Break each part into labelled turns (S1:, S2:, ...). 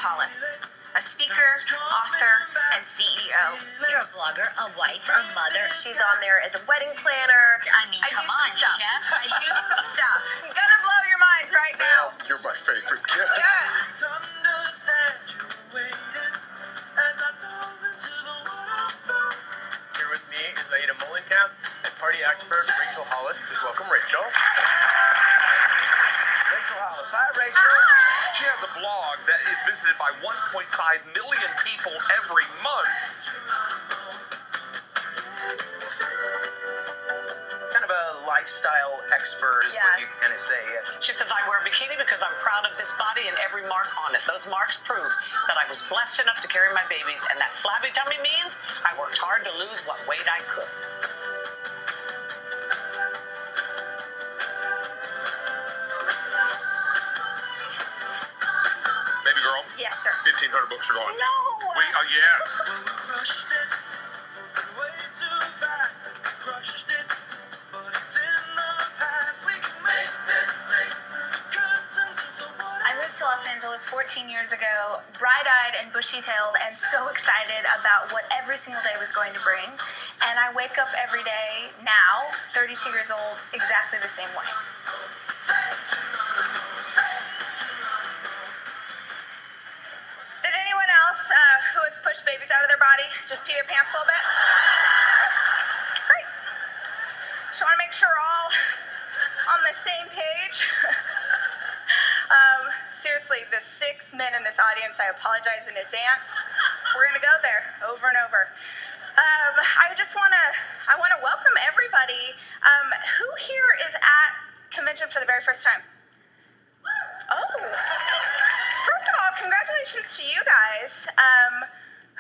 S1: Hollis, a speaker, author, and CEO.
S2: You're a blogger, a wife, a mother.
S1: She's on there as a wedding planner.
S2: I do some stuff.
S1: I do some stuff. I'm gonna blow your minds right now.
S3: You're my favorite guest.
S1: Yeah.
S4: Here with me is Aida Mullenkamp and party expert Rachel Hollis. Please welcome Rachel.
S3: Rachel Hollis. Hi, Rachel.
S1: Hi.
S3: She has a blog that is visited by 1.5 million people every month.
S4: Kind of a lifestyle expert is what you kind of say.
S5: She says, I wear a bikini because I'm proud of this body and every mark on it. Those marks prove that I was blessed enough to carry my babies, and that flabby tummy means I worked hard to lose what weight I could.
S3: Baby girl.
S1: Yes, sir.
S3: 1,500 books are gone.
S1: No.
S3: Yeah.
S6: I moved to Los Angeles 14 years ago, bright-eyed and bushy-tailed, and so excited about what every single day was going to bring. And I wake up every day now, 32 years old, exactly the same way.
S1: Did anyone else who has pushed babies out of their body just pee their pants a little bit? Great. Just want to make sure we're all on the same page. Seriously, the 6 men in this audience, I apologize in advance. We're going to go there over and over. I want to welcome everybody. Who here is at convention for the very first time? Oh. First of all, congratulations to you guys.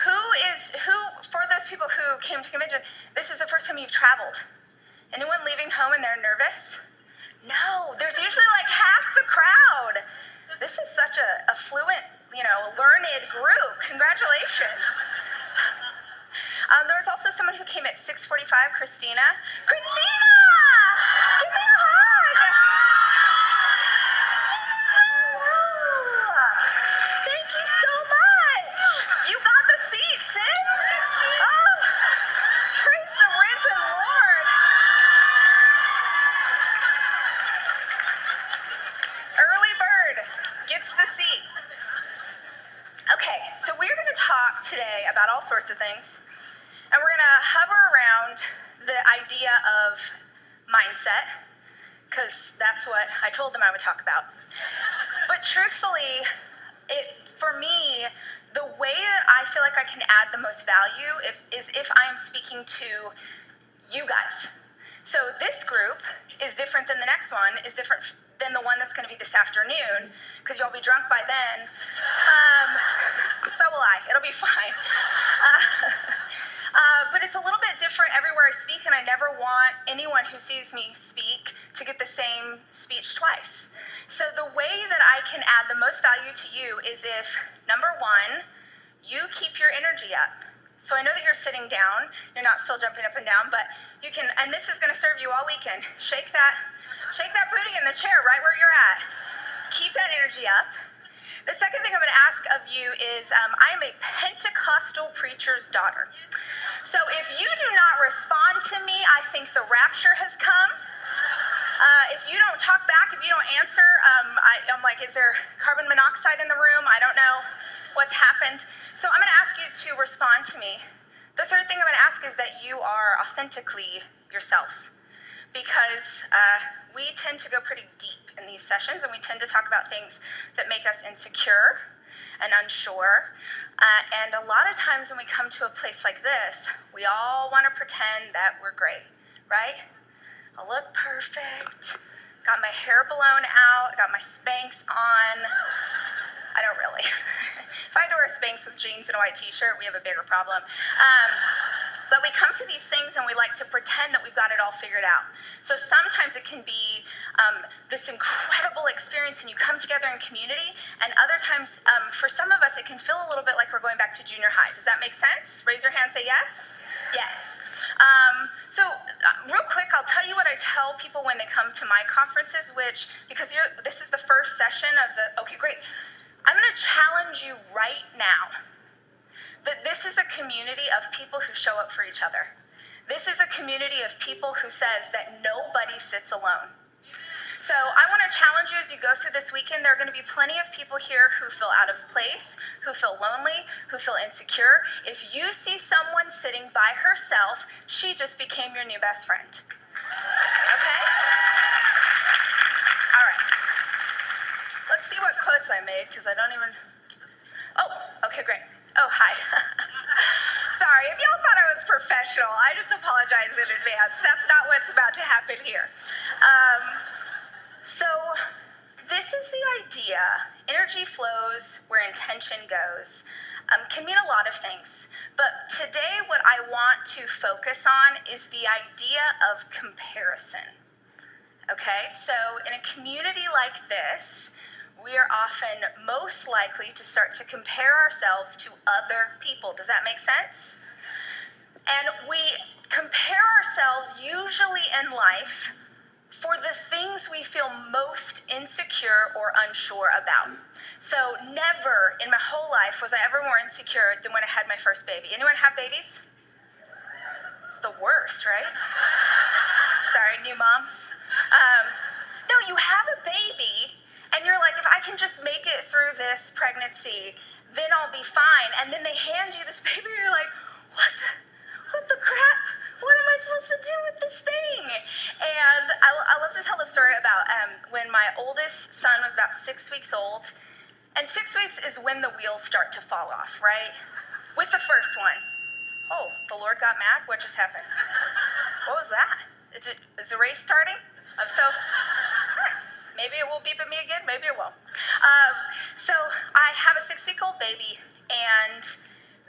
S1: For those people who came to convention, this is the first time you've traveled. Anyone leaving home and they're nervous? No, there's usually like half the crowd. This is such a fluent, learned group. Congratulations. There was also someone who came at 6:45, Christina. Christina! Give me a hug! Thank you so much. You got the seat, sis. Oh, praise the risen Lord. Early bird gets the seat. Okay, so we're going to talk today about all sorts of things, and we're going to hover around the idea of mindset, because that's what I told them I would talk about. But truthfully, for me, the way that I feel like I can add the most value is if I am speaking to you guys. So this group is different than the next one, is different than the one that's going to be this afternoon, because you'll be drunk by then. So will I. It'll be fine. But it's a little bit different everywhere I speak, and I never want anyone who sees me speak to get the same speech twice. So the way that I can add the most value to you is if, number one, you keep your energy up. So I know that you're sitting down, you're not still jumping up and down, but you can, and this is gonna serve you all weekend. Shake that booty in the chair right where you're at. Keep that energy up. The second thing I'm gonna ask of you is, I am a Pentecostal preacher's daughter. So if you do not respond to me, I think the rapture has come. If you don't talk back, if you don't answer, I'm like, is there carbon monoxide in the room? I don't know what's happened. So I'm gonna ask you to respond to me. The third thing I'm gonna ask is that you are authentically yourselves, because we tend to go pretty deep in these sessions, and we tend to talk about things that make us insecure and unsure. And a lot of times when we come to a place like this, we all wanna pretend that we're great, right? I look perfect, got my hair blown out, got my Spanx on. I don't really. If I had to wear Spanx with jeans and a white t-shirt, we have a bigger problem. But we come to these things and we like to pretend that we've got it all figured out. So sometimes it can be this incredible experience and you come together in community, and other times, for some of us, it can feel a little bit like we're going back to junior high. Does that make sense? Raise your hand, say yes. Yes. Real quick, I'll tell you what I tell people when they come to my conferences, because this is the first session of the, okay, great. I'm going to challenge you right now that this is a community of people who show up for each other. This is a community of people who says that nobody sits alone. So I want to challenge you as you go through this weekend. There are going to be plenty of people here who feel out of place, who feel lonely, who feel insecure. If you see someone sitting by herself, she just became your new best friend. Okay? All right. Let's see what quotes I made, because I don't even... Oh, okay, great. Oh, hi. Sorry, if y'all thought I was professional, I just apologize in advance. That's not what's about to happen here. So this is the idea. Energy flows where intention goes. Can mean a lot of things. But today what I want to focus on is the idea of comparison. Okay, so in a community like this, we are often most likely to start to compare ourselves to other people. Does that make sense? And we compare ourselves usually in life for the things we feel most insecure or unsure about. So never in my whole life was I ever more insecure than when I had my first baby. Anyone have babies? It's the worst, right? Sorry, new moms. No, you have a baby and you're like, if I can just make it through this pregnancy, then I'll be fine. And then they hand you this baby and you're like, what the crap? What am I supposed to do with this thing? And I love to tell the story about when my oldest son was about 6 weeks old. And 6 weeks is when the wheels start to fall off, right? With the first one. Oh, the Lord got mad? What just happened? What was that? Is the race starting? Maybe it will beep at me again, maybe it won't. So I have a 6-week-old baby, and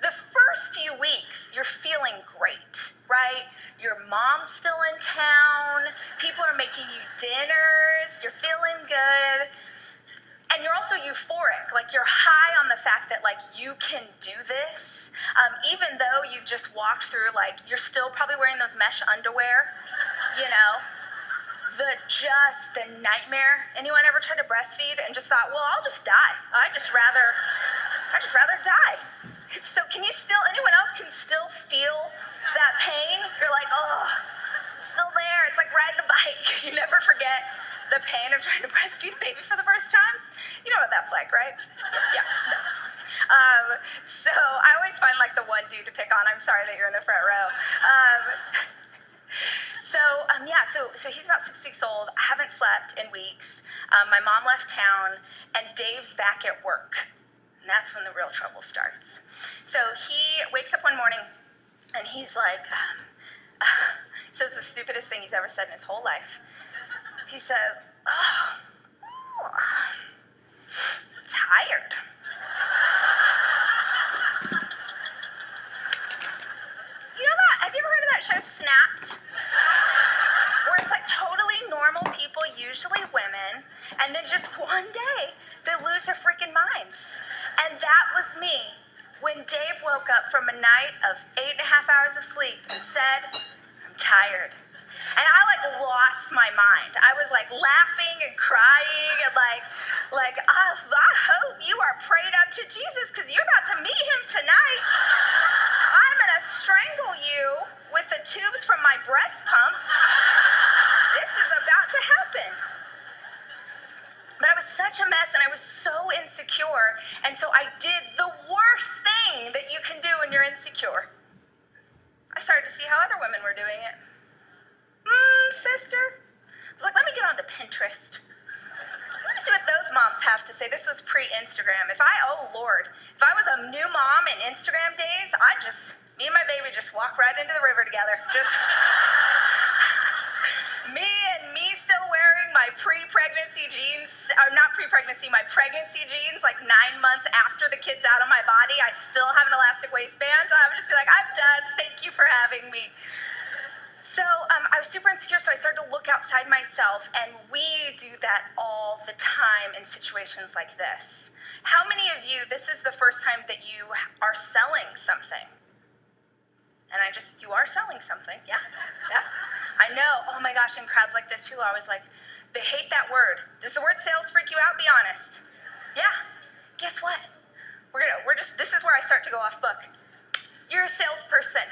S1: the first few weeks, you're feeling great, right? Your mom's still in town, people are making you dinners, you're feeling good, and you're also euphoric, like you're high on the fact that like you can do this, even though you've just walked through, like you're still probably wearing those mesh underwear, you know? The nightmare. Anyone ever tried to breastfeed and just thought, well, I'll just die. I'd just rather die. So anyone else can still feel that pain? You're like, oh, it's still there. It's like riding a bike. You never forget the pain of trying to breastfeed a baby for the first time. You know what that's like, right? Yeah. No. So I always find like the one dude to pick on. I'm sorry that you're in the front row. So he's about 6 weeks old. I haven't slept in weeks. My mom left town, and Dave's back at work. And that's when the real trouble starts. So he wakes up one morning, and he's like, says the stupidest thing he's ever said in his whole life. He says, oh, tired. You know that? Have you ever heard of that show, Snapped? Where it's like totally normal people, usually women, and then just one day, they lose their freaking minds. And that was me when Dave woke up from a night of 8.5 hours of sleep and said, I'm tired. And I like lost my mind. I was like laughing and crying and like I hope you are prayed up to Jesus because you're about to meet him tonight. I'm gonna strangle you with the tubes from my breast pump. This is about to happen. But I was such a mess and I was so insecure. And so I did the worst thing that you can do when you're insecure. I started to see how other women were doing it. Sister. I was like, let me get onto Pinterest. Let me see what those moms have to say. This was pre-Instagram. Oh Lord, if I was a new mom in Instagram days, me and my baby just walk right into the river together. Just me still wearing my pre-pregnancy jeans, or not pre-pregnancy, my pregnancy jeans, like 9 months after the kid's out of my body. I still have an elastic waistband. I would just be like, I'm done. Thank you for having me. So I was super insecure, so I started to look outside myself, and we do that all the time in situations like this. How many of you, this is the first time that you are selling something? And you are selling something, yeah. I know, oh my gosh, in crowds like this, people are always like, they hate that word. Does the word sales freak you out? Be honest. Yeah. guess what? This is where I start to go off book. You're a salesperson.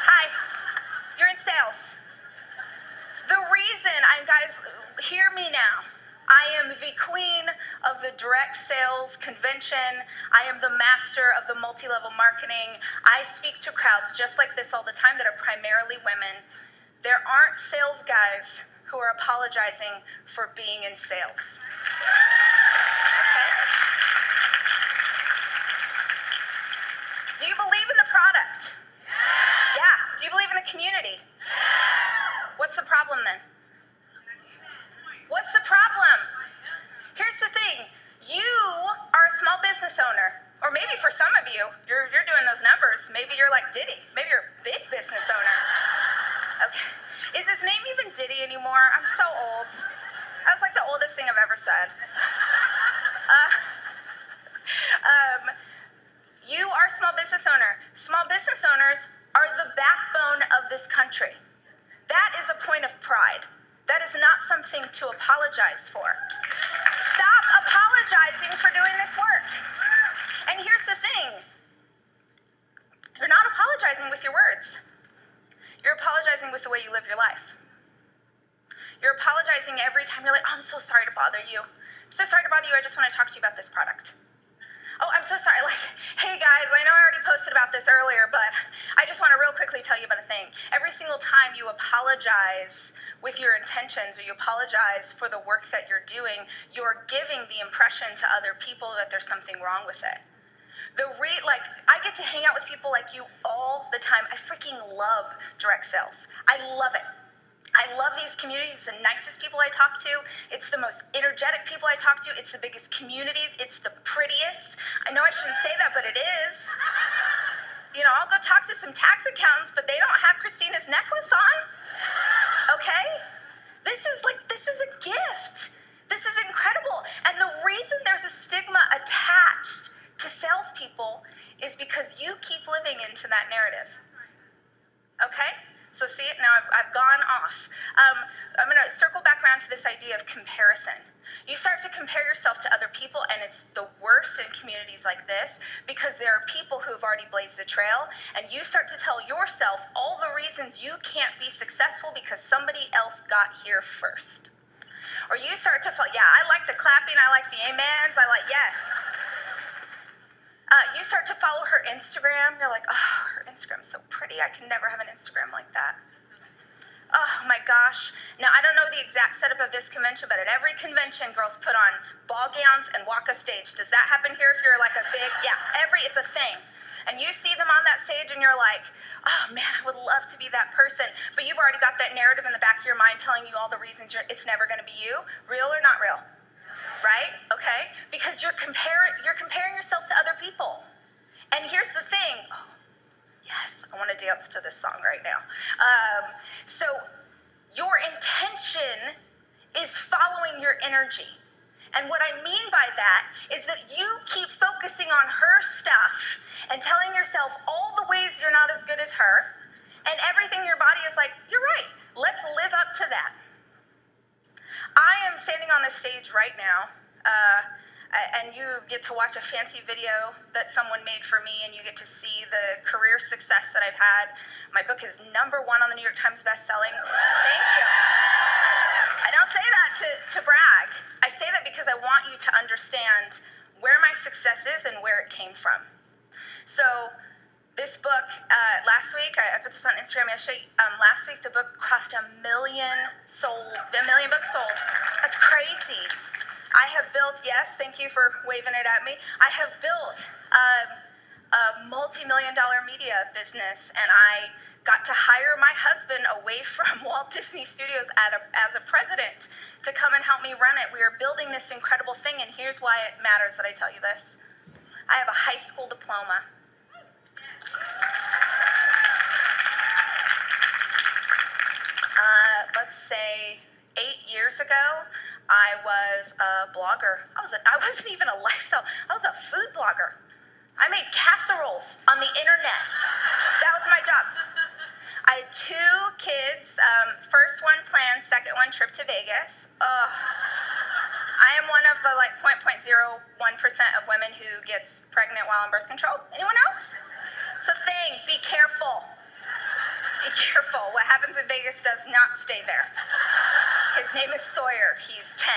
S1: Hi, you're in sales. The reason, guys, hear me now. I am the queen of the direct sales convention. I am the master of the multi-level marketing. I speak to crowds just like this all the time that are primarily women. There aren't sales guys who are apologizing for being in sales. Okay? Do you believe in the product? Yeah. Do you believe in the community? What's the problem then? What's the problem? Here's the thing. You are a small business owner. Or maybe for some of you, you're doing those numbers. Maybe you're like Diddy. Maybe you're a big business owner. Okay. Is his name even Diddy anymore? I'm so old. That's like the oldest thing I've ever said. You are a small business owner. Small business owners are the backbone of this country. That is a point of pride. That is not something to apologize for. Stop apologizing for doing this work. And here's the thing. You're not apologizing with your words. You're apologizing with the way you live your life. You're apologizing every time you're like, oh, I'm so sorry to bother you. I'm so sorry to bother you. I just want to talk to you about this product. Oh, I'm so sorry. Like, hey guys, I know I already posted about this earlier, but I just want to real quickly tell you about a thing. Every single time you apologize with your intentions or you apologize for the work that you're doing, you're giving the impression to other people that there's something wrong with it. I get to hang out with people like you all the time. I freaking love direct sales. I love it. I love these communities. It's the nicest people I talk to. It's the most energetic people I talk to. It's the biggest communities. It's the prettiest. I know I shouldn't say that, but it is. You know, I'll go talk to some tax accountants, but they don't have Christina's necklace on. Okay? This is a gift. This is incredible. And the reason there's a stigma attached to salespeople is because you keep living into that narrative. Okay? So see it now, I've gone off. I'm going to circle back around to this idea of comparison. You start to compare yourself to other people, and it's the worst in communities like this because there are people who have already blazed the trail, and you start to tell yourself all the reasons you can't be successful because somebody else got here first. Or you start to feel, yeah, I like the clapping, I like the amens, I like yes. You start to follow her Instagram. You're like, oh, her Instagram's so pretty. I can never have an Instagram like that. Oh my gosh. Now, I don't know the exact setup of this convention, but at every convention, girls put on ball gowns and walk a stage. Does that happen here if you're like a big, yeah, it's a thing. And you see them on that stage and you're like, oh man, I would love to be that person. But you've already got that narrative in the back of your mind telling you all the reasons it's never going to be you. Real or not real? Right? Okay? Because you're comparing yourself to other people. And here's the thing. Oh, yes, I want to dance to this song right now. So your intention is following your energy. And what I mean by that is that you keep focusing on her stuff and telling yourself all the ways you're not as good as her, and everything in your body is like, you're right, let's live up to that. I am standing on the stage right now, and you get to watch a fancy video that someone made for me, and you get to see the career success that I've had. My book is #1 on the New York Times bestselling. Thank you. I don't say that to brag. I say that because I want you to understand where my success is and where it came from. So this book, last week, I put this on Instagram yesterday. Last week, the book crossed 1 million books sold. That's crazy. I have built, yes, thank you for waving it at me. I have built a multi-million-dollar media business, and I got to hire my husband away from Walt Disney Studios as a president to come and help me run it. We are building this incredible thing, and here's why it matters that I tell you this. I have a high school diploma. Let's say 8 years ago, I was a blogger. I wasn't even a lifestyle. I was a food blogger. I made casseroles on the internet. That was my job. I had 2 kids. First one planned, second one trip to Vegas. I am one of the 0.01% of women who gets pregnant while on birth control. Anyone else? It's a thing. Be careful. Be careful. What happens in Vegas does not stay there. His name is Sawyer. He's 10.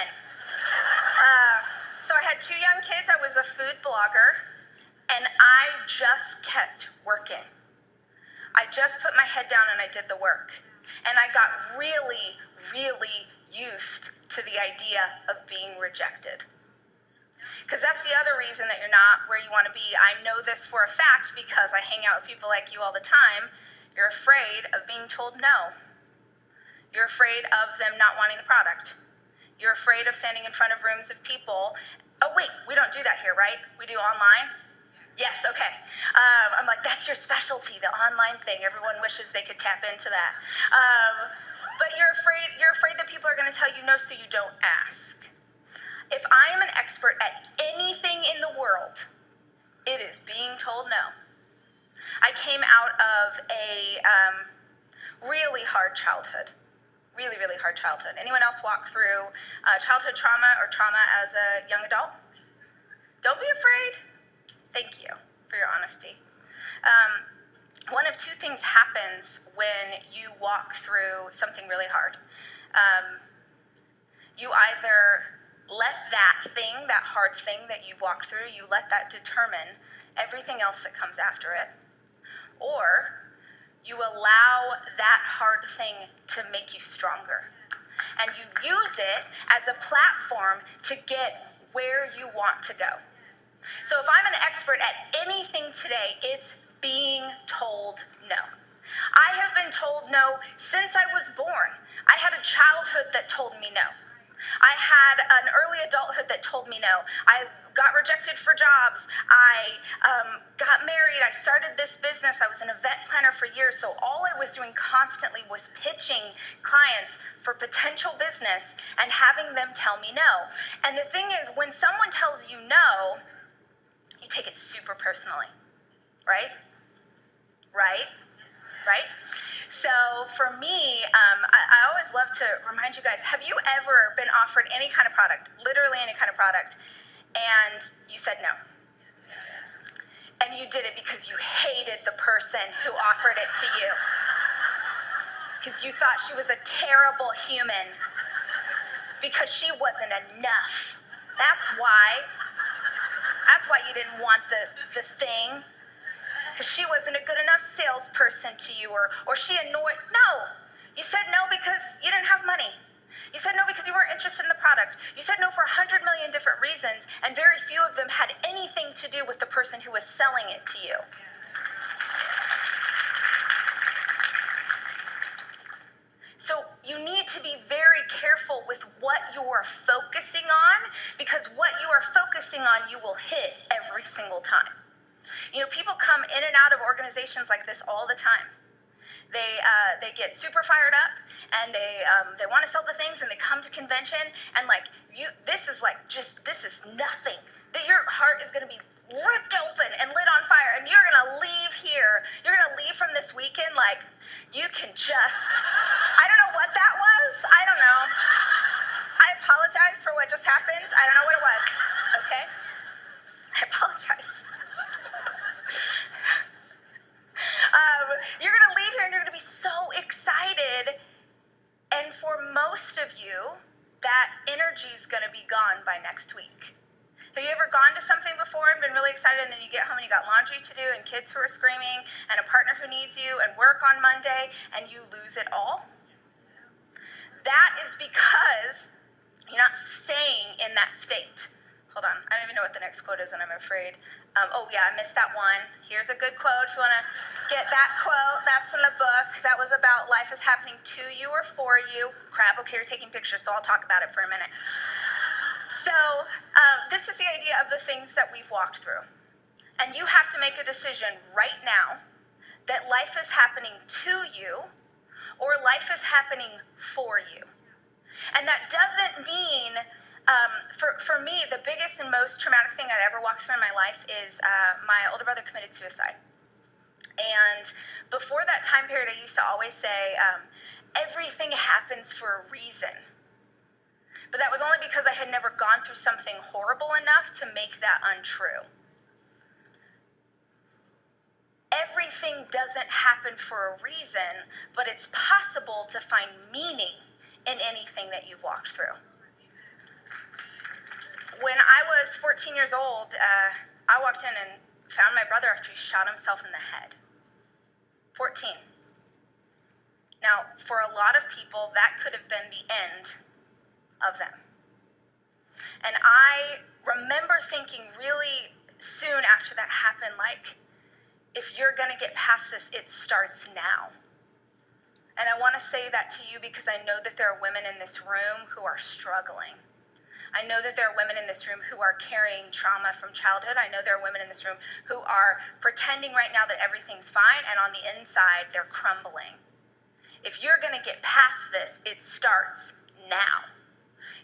S1: So I had 2 young kids. I was a food blogger, and I just kept working. I just put my head down and I did the work. And I got really, really used to the idea of being rejected. Because that's the other reason that you're not where you want to be. I know this for a fact because I hang out with people like you all the time. You're afraid of being told no. You're afraid of them not wanting the product. You're afraid of standing in front of rooms of people. Oh, wait, we don't do that here, right? We do online? Yes, okay. I'm like, that's your specialty, the online thing. Everyone wishes they could tap into that. But you're afraid that people are going to tell you no, so you don't ask. If I am an expert at anything in the world, it is being told no. I came out of a really hard childhood. Really, really hard childhood. Anyone else walk through childhood trauma or trauma as a young adult? Don't be afraid. Thank you for your honesty. One of 2 things happens when you walk through something really hard. You either let that thing, that hard thing that you've walked through, you let that determine everything else that comes after it. Or you allow that hard thing to make you stronger. And you use it as a platform to get where you want to go. So if I'm an expert at anything today, it's being told no. I have been told no since I was born. I had a childhood that told me no. I had an early adulthood that told me no. I got rejected for jobs. I got married. I started this business. I was an event planner for years. So all I was doing constantly was pitching clients for potential business and having them tell me no. And the thing is, when someone tells you no, you take it super personally, right? Right? So for me, I always love to remind you guys, have you ever been offered any kind of product, literally any kind of product, and you said no? And you did it because you hated the person who offered it to you. Because you thought she was a terrible human. Because she wasn't enough. That's why you didn't want the thing. Because she wasn't a good enough salesperson to you, or she annoyed. No. You said no because you didn't have money. You said no because you weren't interested in the product. You said no for 100 million different reasons, and very few of them had anything to do with the person who was selling it to you. So you need to be very careful with what you are focusing on, because what you are focusing on, you will hit every single time. You know, people come in and out of organizations like this all the time. They get super fired up, and they want to sell the things, and they come to convention, and this is nothing. That your heart is going to be ripped open and lit on fire, and you're going to leave here. You're going to leave from this weekend like you can just, I don't know what that was. I don't know. I apologize for what just happened. I don't know what it was. Okay? I apologize. You're going to leave here and you're going to be so excited. And for most of you, that energy is going to be gone by next week. Have you ever gone to something before and been really excited, and then you get home and you got laundry to do and kids who are screaming and a partner who needs you and work on Monday, and you lose it all? That is because you're not staying in that state. Hold on, I don't even know what the next quote is, and I'm afraid. I missed that one. Here's a good quote. If you want to get that quote, that's in the book. That was about life is happening to you or for you. Crap, okay, you're taking pictures, so I'll talk about it for a minute. So this is the idea of the things that we've walked through. And you have to make a decision right now that life is happening to you or life is happening for you. And that doesn't mean... For me, the biggest and most traumatic thing I'd ever walked through in my life is my older brother committed suicide. And before that time period, I used to always say, everything happens for a reason. But that was only because I had never gone through something horrible enough to make that untrue. Everything doesn't happen for a reason, but it's possible to find meaning in anything that you've walked through. When I was 14 years old, I walked in and found my brother after he shot himself in the head. 14. Now, for a lot of people, that could have been the end of them. And I remember thinking really soon after that happened, like, if you're gonna get past this, it starts now. And I wanna say that to you because I know that there are women in this room who are struggling. I know that there are women in this room who are carrying trauma from childhood. I know there are women in this room who are pretending right now that everything's fine, and on the inside, they're crumbling. If you're gonna get past this, it starts now.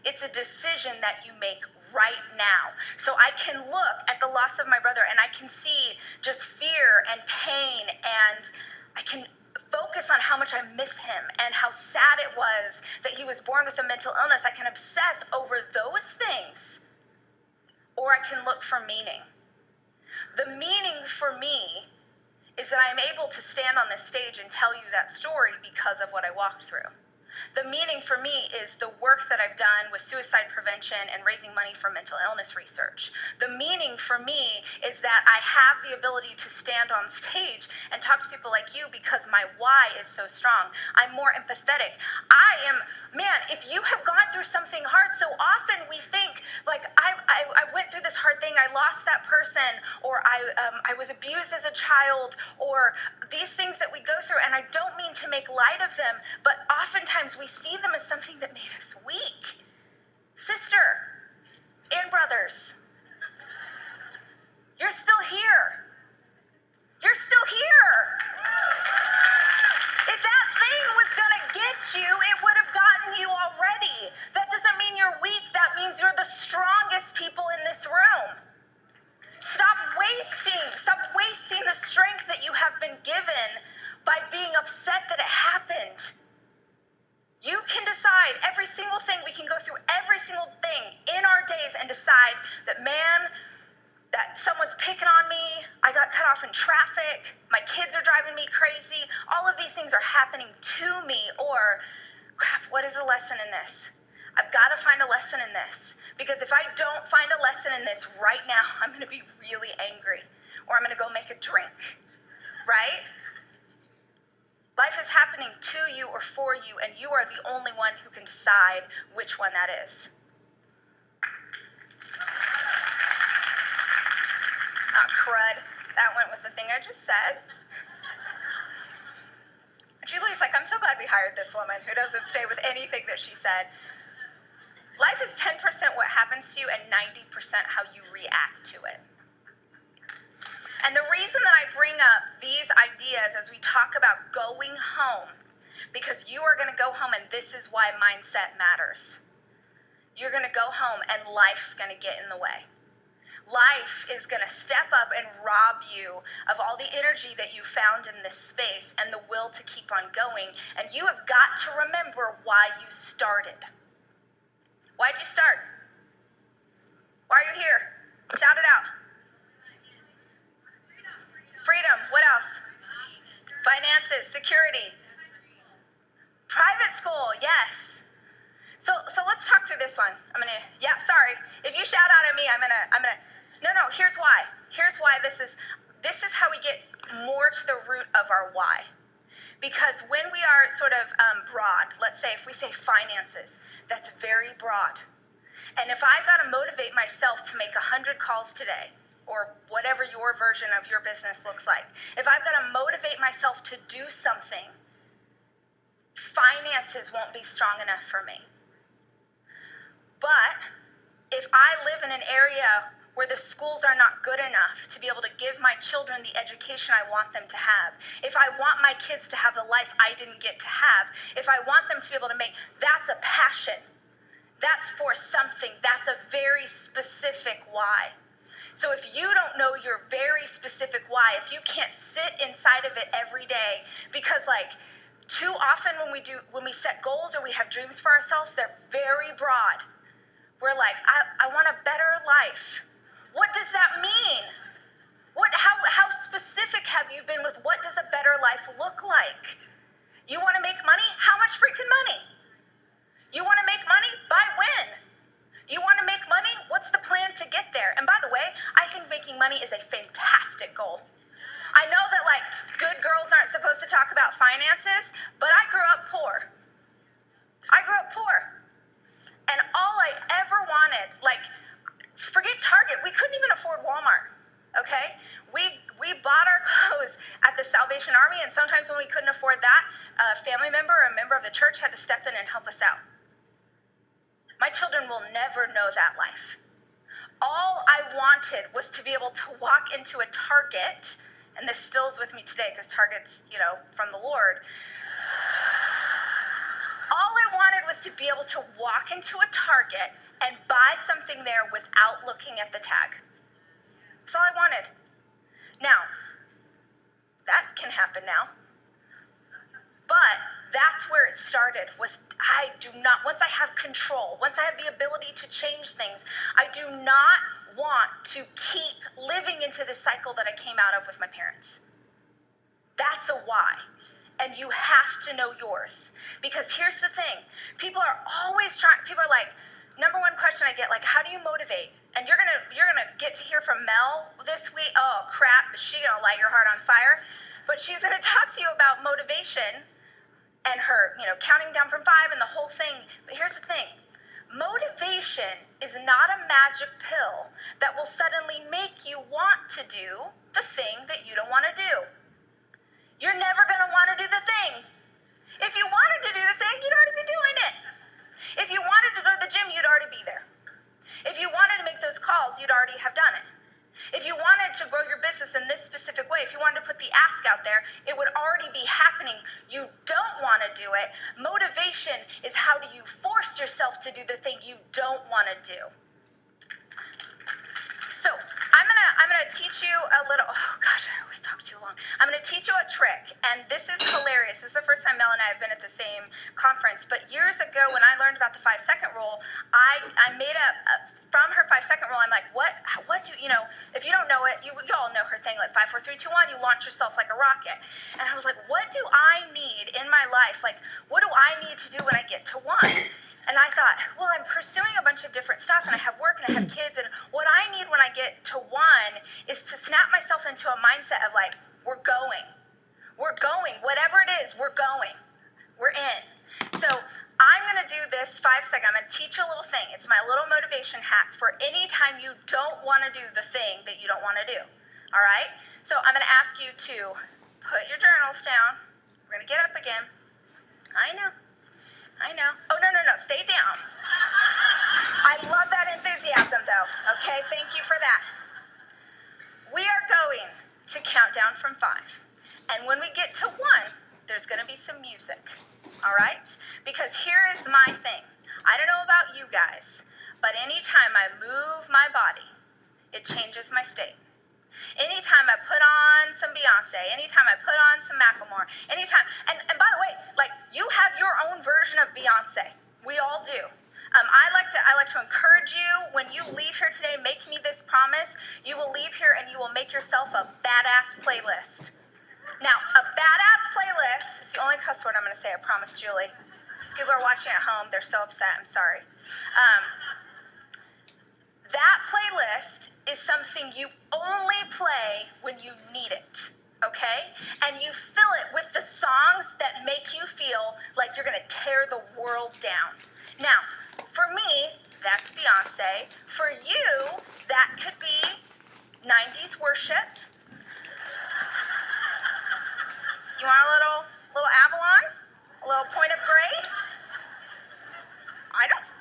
S1: It's a decision that you make right now. So I can look at the loss of my brother and I can see just fear and pain, and I can focus on how much I miss him and how sad it was that he was born with a mental illness. I can obsess over those things, or I can look for meaning. The meaning for me is that I'm able to stand on this stage and tell you that story because of what I walked through. The meaning for me is the work that I've done with suicide prevention and raising money for mental illness research. The meaning for me is that I have the ability to stand on stage and talk to people like you because my why is so strong. I'm more empathetic. If you have gone through something hard, so often we think, like, I went through this hard thing, I lost that person, or I was abused as a child, or these things that we go through, and I don't mean to make light of them, but oftentimes we see them as something that made us weak. Sister and brothers, you're still here. You're still here. If that thing was gonna get you, it would have gotten you already. That doesn't mean you're weak. That means you're the strongest people in this room. Stop wasting the strength that you have been given by being upset that it happened. You can decide every single thing. We can go through every single thing in our days and decide that, man, that someone's picking on me, I got cut off in traffic, my kids are driving me crazy, all of these things are happening to me, or, crap, what is the lesson in this? I've got to find a lesson in this, because if I don't find a lesson in this right now, I'm going to be really angry, or I'm going to go make a drink, right? Life is happening to you or for you, and you are the only one who can decide which one that is. Crud. That went with the thing I just said. Julie's like, I'm so glad we hired this woman who doesn't stay with anything that she said. Life is 10% what happens to you and 90% how you react to it. And the reason that I bring up these ideas as we talk about going home, because you are going to go home, and this is why mindset matters. You're going to go home and life's going to get in the way. Life is going to step up and rob you of all the energy that you found in this space and the will to keep on going. And you have got to remember why you started. Why'd you start? Why are you here? Shout it out. Freedom. What else? Finances, security. Private school, yes. So let's talk through this one. If you shout out at me, No, here's why. Here's why this is how we get more to the root of our why. Because when we are sort of broad, let's say if we say finances, that's very broad. And if I've got to motivate myself to make 100 calls today, or whatever your version of your business looks like, if I've got to motivate myself to do something, finances won't be strong enough for me. But if I live in an area where the schools are not good enough to be able to give my children the education I want them to have, if I want my kids to have the life I didn't get to have, if I want them to be able to that's a passion. That's for something. That's a very specific why. So if you don't know your very specific why, if you can't sit inside of it every day, because too often when we set goals or we have dreams for ourselves, they're very broad. We're like, I want a better life. What does that mean? How specific have you been with what does a better life look like? You want to make money? How much freaking money? You want to make money? By when? You want to make money? What's the plan to get there? And by the way, I think making money is a fantastic goal. I know that like good girls aren't supposed to talk about finances, but I grew up poor. And all I ever wanted, like, forget Target, we couldn't even afford Walmart, okay? We bought our clothes at the Salvation Army, and sometimes when we couldn't afford that, a family member or a member of the church had to step in and help us out. My children will never know that life. All I wanted was to be able to walk into a Target, and this still is with me today because Target's, from the Lord. All I wanted was to be able to walk into a Target and buy something there without looking at the tag. That's all I wanted. Now, that can happen now. But that's where it started, was once I have control, once I have the ability to change things, I do not want to keep living into this cycle that I came out of with my parents. That's a why. And you have to know yours. Because here's the thing. People are like, number one question I get, like, how do you motivate? And you're gonna get to hear from Mel this week. Oh crap, is she gonna light your heart on fire? But she's gonna talk to you about motivation and her, counting down from 5 and the whole thing. But here's the thing. Motivation is not a magic pill that will suddenly make you want to do the thing that you don't want to do. You're never going to want to do the thing. If you wanted to do the thing, you'd already be doing it. If you wanted to go to the gym, you'd already be there. If you wanted to make those calls, you'd already have done it. If you wanted to grow your business in this specific way, if you wanted to put the ask out there, it would already be happening. You don't want to do it. Motivation is how do you force yourself to do the thing you don't want to do. So I'm gonna teach you a little. Oh gosh, I always talk too long. I'm gonna teach you a trick, and this is hilarious. This is the first time Mel and I have been at the same conference. But years ago, when I learned about the 5-second rule, I made from her 5-second rule. I'm like, what do if you don't know it, you all know her thing, like 5, 4, 3, 2, 1. You launch yourself like a rocket. And I was like, what do I need in my life? Like, what do I need to do when I get to 1? And I thought, well, I'm pursuing a bunch of different stuff, and I have work, and I have kids, and what I need when I get to 1 is to snap myself into a mindset of like, we're going, whatever it is, we're going, we're in. So I'm gonna do this 5-second. I'm gonna teach you a little thing. It's my little motivation hack for any time you don't want to do the thing that you don't want to do. All right? So I'm gonna ask you to put your journals down. We're gonna get up again. I know. Oh, no, stay down. I love that enthusiasm, though. Okay, thank you for that. We are going to count down from 5. And when we get to 1, there's going to be some music. All right? Because here is my thing. I don't know about you guys, but anytime I move my body, it changes my state. Anytime I put on some Beyonce, anytime I put on some Macklemore, anytime, and by the way, like, you have your own version of Beyonce. We all do. I like to encourage you, when you leave here today, make me this promise. You will leave here and you will make yourself a badass playlist. Now, a badass playlist, it's the only cuss word I'm going to say, I promise, Julie. People are watching at home, they're so upset, I'm sorry. That playlist is something you only play when you need it, okay? And you fill it with the songs that make you feel like you're gonna tear the world down. Now, for me, that's Beyonce. For you, that could be 90s worship. You want a little Avalon? A little Point of Grace?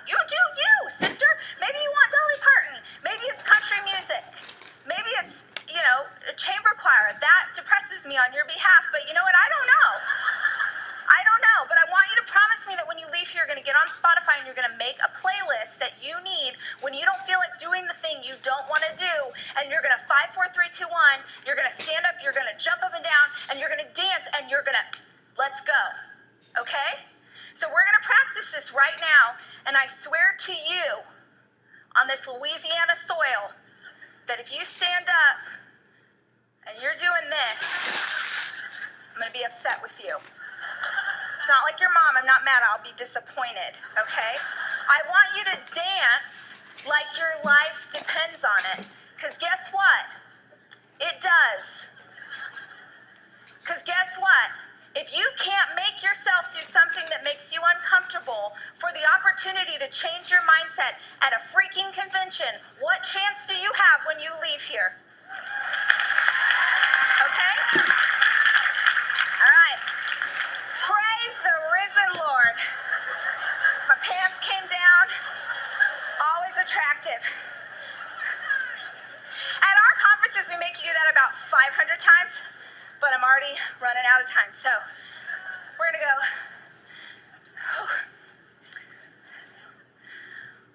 S1: You do you, sister. Maybe you want Dolly Parton. Maybe it's country music. Maybe it's, a chamber choir. That depresses me on your behalf, but you know what? I don't know. But I want you to promise me that when you leave here, you're going to get on Spotify and you're going to make a playlist that you need when you don't feel like doing the thing you don't want to do, and you're going to 5, 4, 3, 2, 1, you're going to stand up, you're going to jump up and down, and you're going to dance, and you're going to, let's go. Okay? So we're going to practice this right now, and I swear to you, on this Louisiana soil that if you stand up and you're doing this, I'm gonna be upset with you. It's not like your mom, I'm not mad, I'll be disappointed, okay? I want you to dance like your life depends on it, because guess what? It does. Because guess what? If you can't make yourself do something that makes you uncomfortable for the opportunity to change your mindset at a freaking convention, what chance do you have when you leave here? Okay? All right. Praise the risen Lord. My pants came down. Always attractive. At our conferences, we make you do that about 500 times. But I'm already running out of time, so we're gonna go.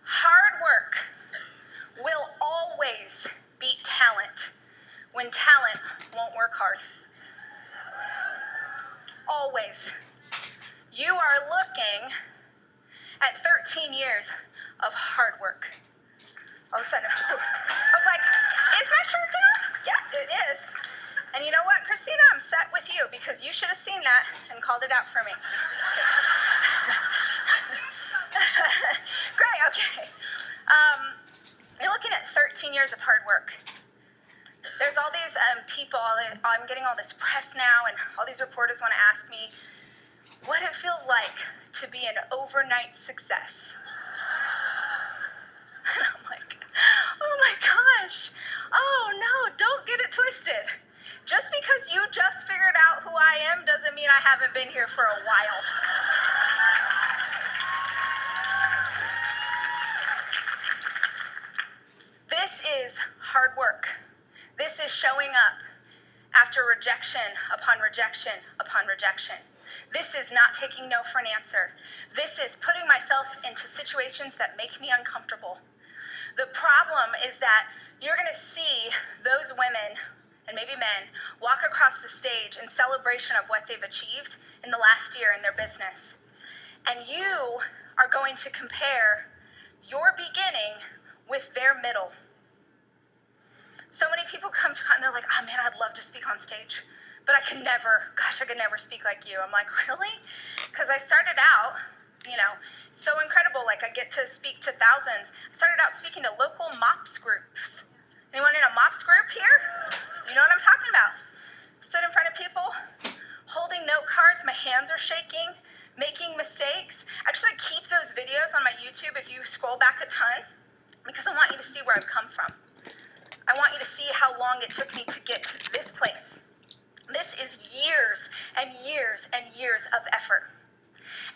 S1: Hard work will always beat talent when talent won't work hard. Always. You are looking at 13 years of hard work. All of a sudden, I was like, is my shirt down? Yeah, it is. And you know what, Christina, I'm set with you because you should have seen that and called it out for me. Great, okay. You're looking at 13 years of hard work. There's all these people, I'm getting all this press now, and all these reporters want to ask me what it feels like to be an overnight success. And I'm like, oh my gosh, oh no, don't get it twisted. Just because you just figured out who I am doesn't mean I haven't been here for a while. This is hard work. This is showing up after rejection upon rejection upon rejection. This is not taking no for an answer. This is putting myself into situations that make me uncomfortable. The problem is that you're going to see those women and maybe men walk across the stage in celebration of what they've achieved in the last year in their business. And you are going to compare your beginning with their middle. So many people come to and they're like, oh man, I'd love to speak on stage, but I could never speak like you. I'm like, really? Because I started out, so incredible. Like I get to speak to thousands. I started out speaking to local MOPS groups. Anyone in a MOPS group here? You know what I'm talking about. Stood in front of people, holding note cards, my hands are shaking, making mistakes. Actually, keep those videos on my YouTube if you scroll back a ton, because I want you to see where I've come from. I want you to see how long it took me to get to this place. This is years and years and years of effort.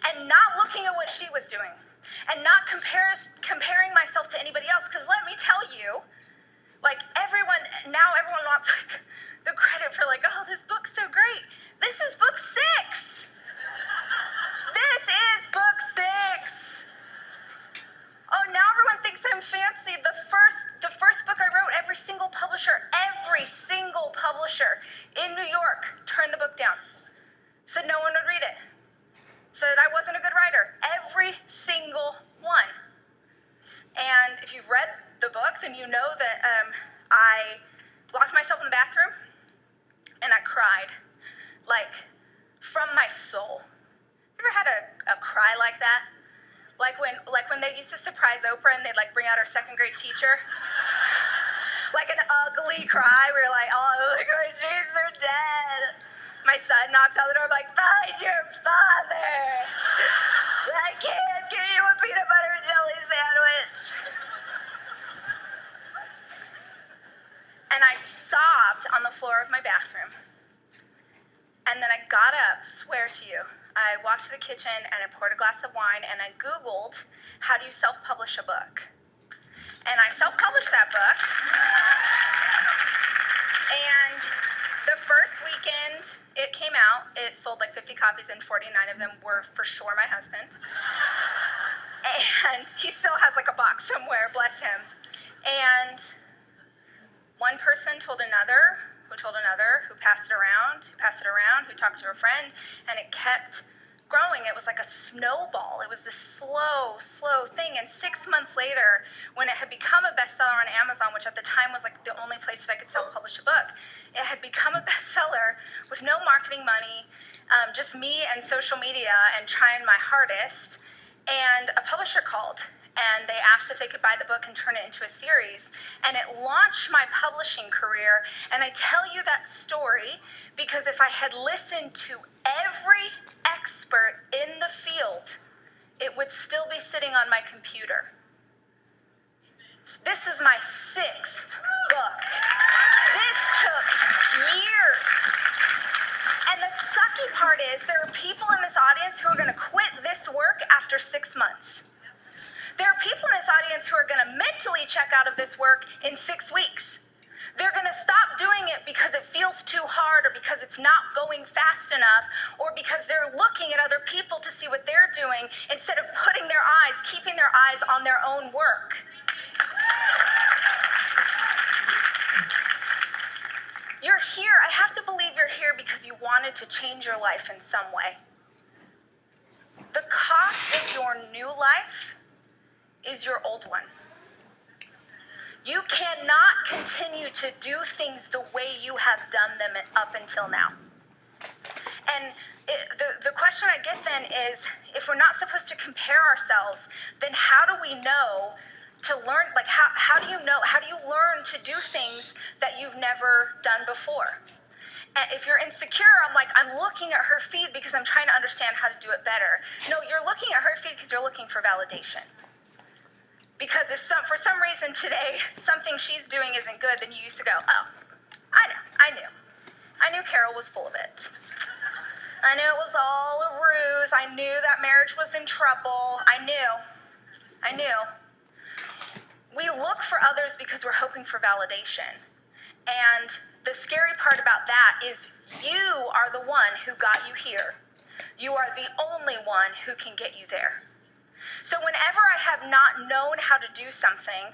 S1: And not looking at what she was doing, and not comparing myself to anybody else, because let me tell you, like everyone wants like the credit for like, oh, this book's so great. This is book 6. This is book 6. Oh, now everyone thinks I'm fancy. The first book I wrote, every single publisher in New York turned the book down. Said no one would read it. Said I wasn't a good writer. Every single one. And if you've read the book, then you know that I locked myself in the bathroom and I cried, like from my soul. You ever had a cry like that? Like when they used to surprise Oprah and they'd like bring out her second grade teacher? Like an ugly cry where you're like, oh, look, my dreams are dead. My son knocks on the door, I'm like, find your father. I can't get you a peanut butter and jelly sandwich. And I sobbed on the floor of my bathroom. And then I got up, swear to you. I walked to the kitchen and I poured a glass of wine and I Googled, how do you self-publish a book? And I self-published that book. And the first weekend it came out, it sold like 50 copies and 49 of them were for sure my husband. And he still has like a box somewhere, bless him. And one person told another, who told another, who passed it around, who talked to a friend, and it kept growing, it was like a snowball. It was this slow thing. And 6 months later, when it had become a bestseller on Amazon, which at the time was like the only place that I could self-publish a book, it had become a bestseller with no marketing money, just me and social media and trying my hardest. And a publisher called and they asked if they could buy the book and turn it into a series. And it launched my publishing career. And I tell you that story because if I had listened to every expert in the field, it would still be sitting on my computer. This is my 6th book. This took years. And the sucky part is there are people in this audience who are going to quit this work after 6 months. There are people in this audience who are going to mentally check out of this work in 6 weeks. They're going to stop doing it because it feels too hard or because it's not going fast enough or because they're looking at other people to see what they're doing instead of keeping their eyes on their own work. You're here. I have to believe you're here because you wanted to change your life in some way. The cost of your new life is your old one. You cannot continue to do things the way you have done them up until now. And the question I get then is, if we're not supposed to compare ourselves, then how do we know to learn, like how do you learn to do things that you've never done before? And if you're insecure, I'm looking at her feed because I'm trying to understand how to do it better. No, you're looking at her feed because you're looking for validation. Because if for some reason today something she's doing isn't good, then you used to go, oh, I knew Carol was full of it. I knew it was all a ruse. I knew that marriage was in trouble. I knew. We look for others because we're hoping for validation. And the scary part about that is you are the one who got you here. You are the only one who can get you there. So whenever I have not known how to do something,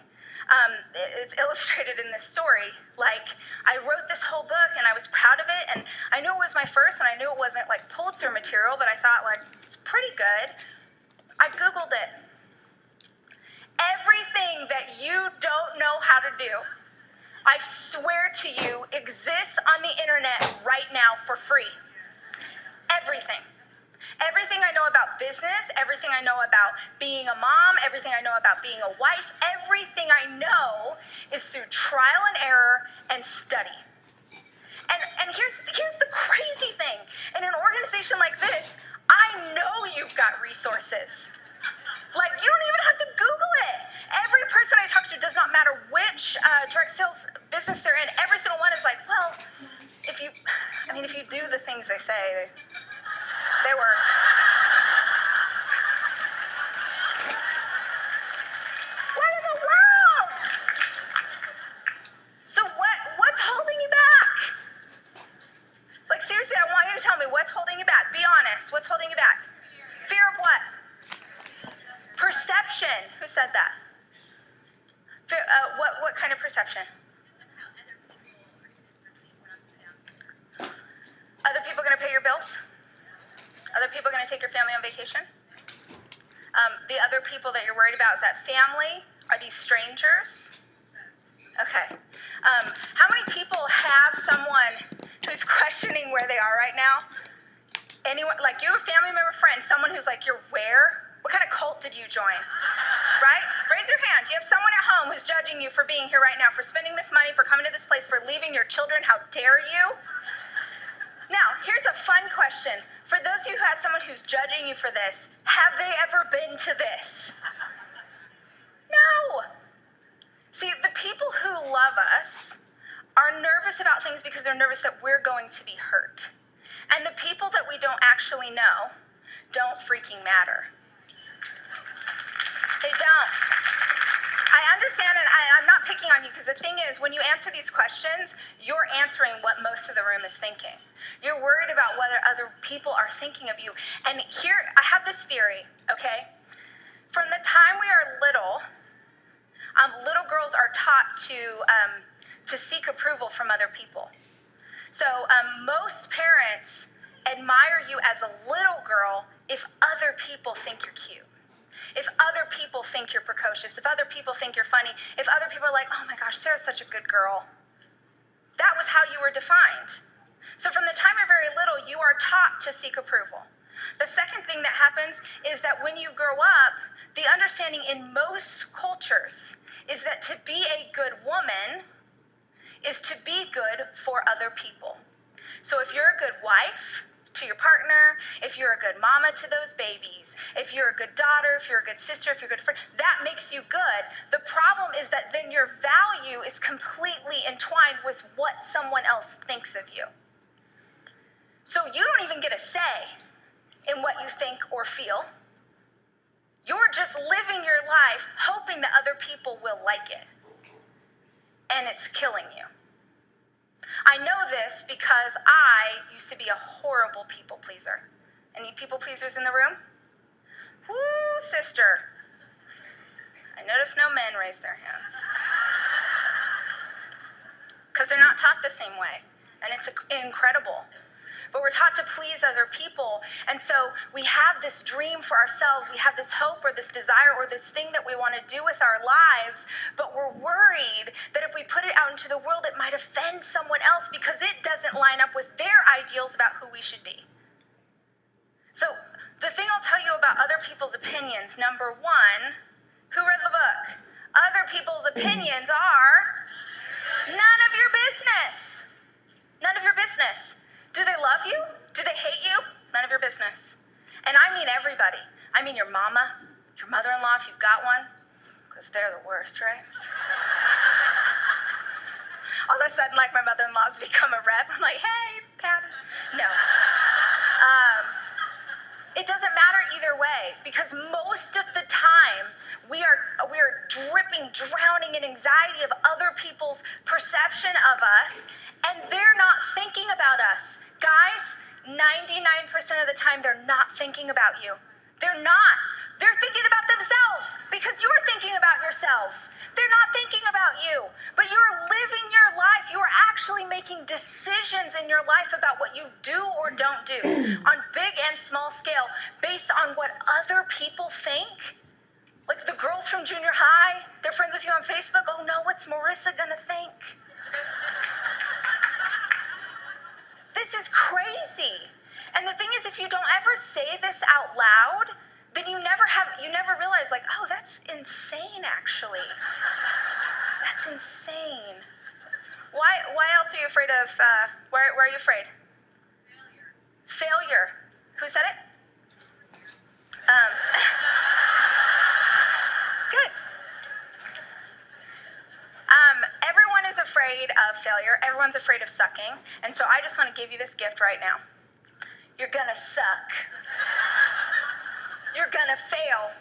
S1: it's illustrated in this story. Like, I wrote this whole book and I was proud of it, and I knew it was my first, and I knew it wasn't like Pulitzer material, but I thought, like, it's pretty good. I Googled it. Everything that you don't know how to do, I swear to you, exists on the internet right now for free. Everything. Everything I know about business, everything I know about being a mom, everything I know about being a wife, everything I know is through trial and error and study. And here's the crazy thing. In an organization like this, I know you've got resources. Like, you don't even have to Google it. Every person I talk to, does not matter which direct sales business they're in, every single one is like, well, if you do the things they say, they work. What in the world? So what's holding you back? Like, seriously, I want you to tell me what's holding you back. Be honest. What's holding you back? Fear of what? Perception. Who said that? Fear, what kind of perception? Other people going to pay your bills? Other people going to take your family on vacation? The other people that you're worried about, is that family? Are these strangers? Okay. How many people have someone who's questioning where they are right now? Anyone, like you, a family member, friend, someone who's like, you're where? What kind of cult did you join? Right? Raise your hand. Do you have someone at home who's judging you for being here right now, for spending this money, for coming to this place, for leaving your children? How dare you? Now, here's a fun question. For those of you who have someone who's judging you for this, have they ever been to this? No. See, the people who love us are nervous about things because they're nervous that we're going to be hurt. And the people that we don't actually know don't freaking matter. They don't. I understand, and I'm not picking on you, because the thing is, when you answer these questions, you're answering what most of the room is thinking. You're worried about whether other people are thinking of you. And here, I have this theory, okay? From the time we are little girls are taught to seek approval from other people. So most parents admire you as a little girl if other people think you're cute. If other people think you're precocious, if other people think you're funny, if other people are like, oh my gosh, Sarah's such a good girl. That was how you were defined. So from the time you're very little, you are taught to seek approval. The second thing that happens is that when you grow up, the understanding in most cultures is that to be a good woman is to be good for other people. So if you're a good wife to your partner, if you're a good mama to those babies, if you're a good daughter, if you're a good sister, if you're a good friend, that makes you good. The problem is that then your value is completely entwined with what someone else thinks of you. So you don't even get a say in what you think or feel. You're just living your life hoping that other people will like it. And it's killing you. I know this because I used to be a horrible people pleaser. Any people pleasers in the room? Woo, sister. I noticed no men raise their hands. Because they're not taught the same way. And it's incredible. But we're taught to please other people. And so we have this dream for ourselves. We have this hope or this desire or this thing that we want to do with our lives. But we're worried that if we put it out into the world, it might offend someone else because it doesn't line up with their ideals about who we should be. So the thing I'll tell you about other people's opinions, number one, who read the book? Other people's opinions are none of your business. None of your business. Do they love you? Do they hate you? None of your business. And I mean everybody. I mean your mama, your mother-in-law if you've got one, because they're the worst, right? All of a sudden, like my mother-in-law's become a rep. I'm like, hey, Pat. No. It doesn't matter either way, because most of the time we are dripping, drowning in anxiety of other people's perception of us, and they're not thinking about us. Guys, 99% of the time they're not thinking about you. They're not. They're thinking about themselves because you're thinking about yourselves. They're not thinking about you, but you're living your life. You are actually making decisions in your life about what you do or don't do on big and small scale based on what other people think. Like the girls from junior high, they're friends with you on Facebook. Oh no, what's Marissa gonna think? This is crazy. And the thing is, if you don't ever say this out loud, then you never realize, like, oh, that's insane, actually. That's insane. Why else are you afraid of, why are you afraid? Failure. Who said it? Good. Everyone is afraid of failure. Everyone's afraid of sucking. And so I just want to give you this gift right now. You're gonna suck. You're gonna fail.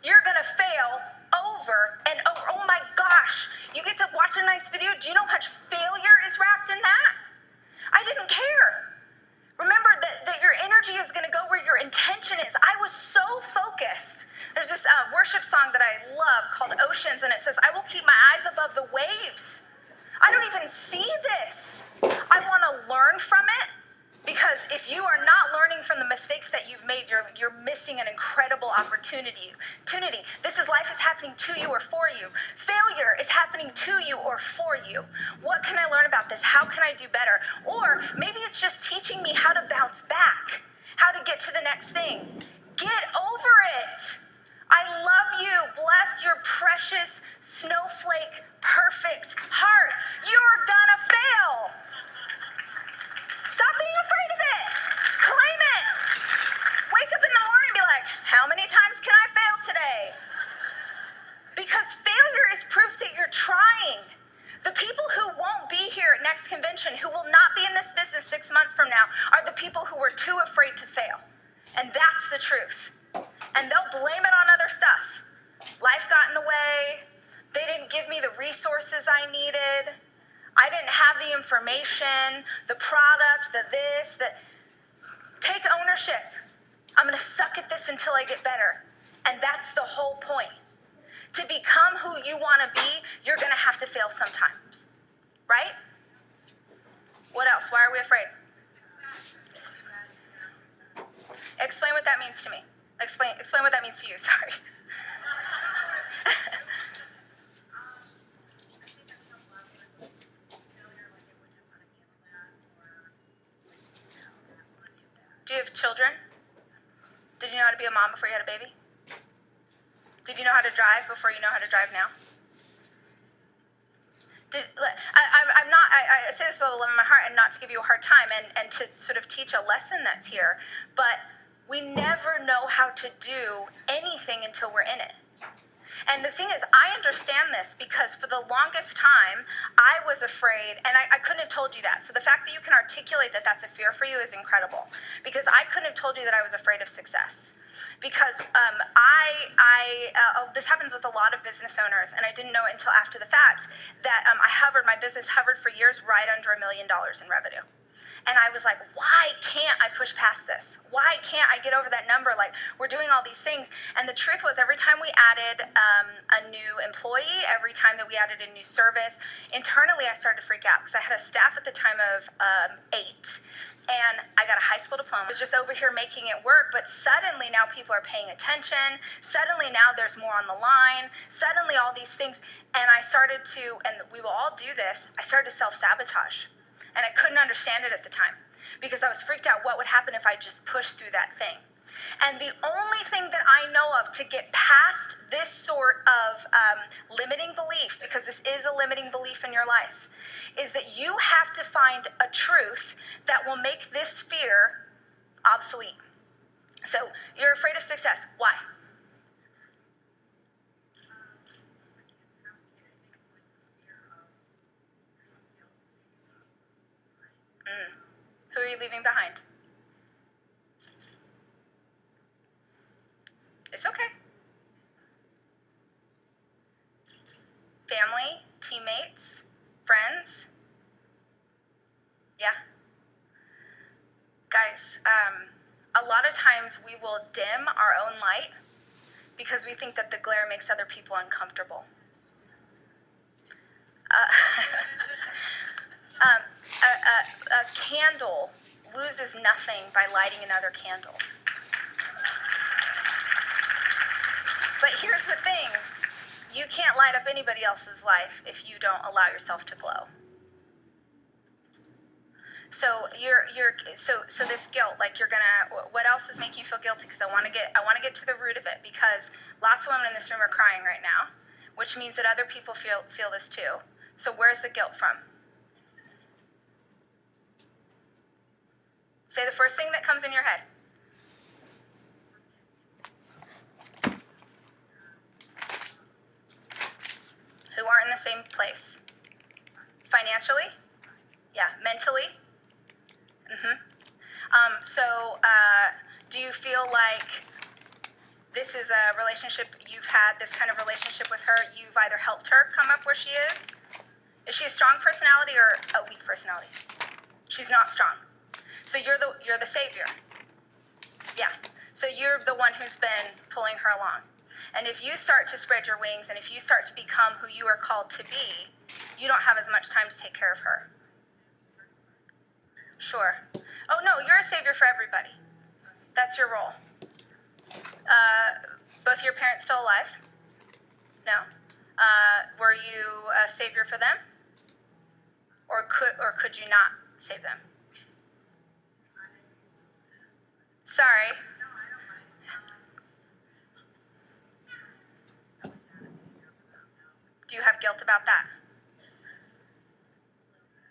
S1: You're gonna fail over and over. Oh my gosh, you get to watch a nice video. Do you know how much failure is wrapped in that? I didn't care. Remember that your energy is gonna go where your intention is. I was so focused. There's this worship song that I love called Oceans, and it says, I will keep my eyes above the waves. I don't even see this. I wanna learn from it. Because if you are not learning from the mistakes that you've made, you're missing an incredible opportunity. This is life is happening to you or for you. Failure is happening to you or for you. What can I learn about this? How can I do better? Or maybe it's just teaching me how to bounce back, how to get to the next thing. Get over it. I love you. Bless your precious snowflake perfect heart. You're gonna fail. Stop being afraid of it. Claim it. Wake up in the morning and be like, how many times can I fail today? Because failure is proof that you're trying. The people who won't be here at next convention, who will not be in this business 6 months from now, are the people who were too afraid to fail. And that's the truth. And they'll blame it on other stuff. Life got in the way. They didn't give me the resources I needed. I didn't have the information, the product, the this, that. Take ownership. I'm going to suck at this until I get better. And that's the whole point. To become who you want to be, you're going to have to fail sometimes. Right? What else? Why are we afraid? Explain what that means to me. Explain what that means to you, sorry. Do you have children? Did you know how to be a mom before you had a baby? Did you know how to drive before you know how to drive now? I say this with all the love in my heart and not to give you a hard time and to sort of teach a lesson that's here, but we never know how to do anything until we're in it. And the thing is, I understand this because for the longest time, I was afraid, and I couldn't have told you that. So the fact that you can articulate that that's a fear for you is incredible, because I couldn't have told you that I was afraid of success. Because this happens with a lot of business owners, and I didn't know it until after the fact that my business hovered for years right under $1 million in revenue. And I was like, why can't I push past this? Why can't I get over that number? Like, we're doing all these things. And the truth was, every time we added a new employee, every time that we added a new service, internally I started to freak out because I had a staff at the time of 8. And I got a high school diploma. I was just over here making it work, but suddenly now people are paying attention. Suddenly now there's more on the line. Suddenly all these things. And I started to, and we will all do this, I started to self-sabotage. And I couldn't understand it at the time because I was freaked out what would happen if I just pushed through that thing. And the only thing that I know of to get past this sort of limiting belief, because this is a limiting belief in your life, is that you have to find a truth that will make this fear obsolete. So you're afraid of success. Why? Who are you leaving behind? It's okay. Family, teammates, friends. Yeah. Guys, a lot of times we will dim our own light because we think that the glare makes other people uncomfortable. A candle loses nothing by lighting another candle. But here's the thing. You can't light up anybody else's life if you don't allow yourself to glow. So so this guilt, like what else is making you feel guilty? Because I want to get to the root of it, because lots of women in this room are crying right now, which means that other people feel this too. So where's the guilt from? Say the first thing that comes in your head. Who aren't in the same place? Financially? Yeah. Mentally? Do you feel like this is a relationship you've had, this kind of relationship with her, you've either helped her come up where she is? Is she a strong personality or a weak personality? She's not strong. So you're the savior. Yeah. So you're the one who's been pulling her along. And if you start to spread your wings and if you start to become who you are called to be, you don't have as much time to take care of her. Sure. Oh no, you're a savior for everybody. That's your role. Both your parents still alive? No. Were you a savior for them? Or could you not save them? Sorry. Do you have guilt about that?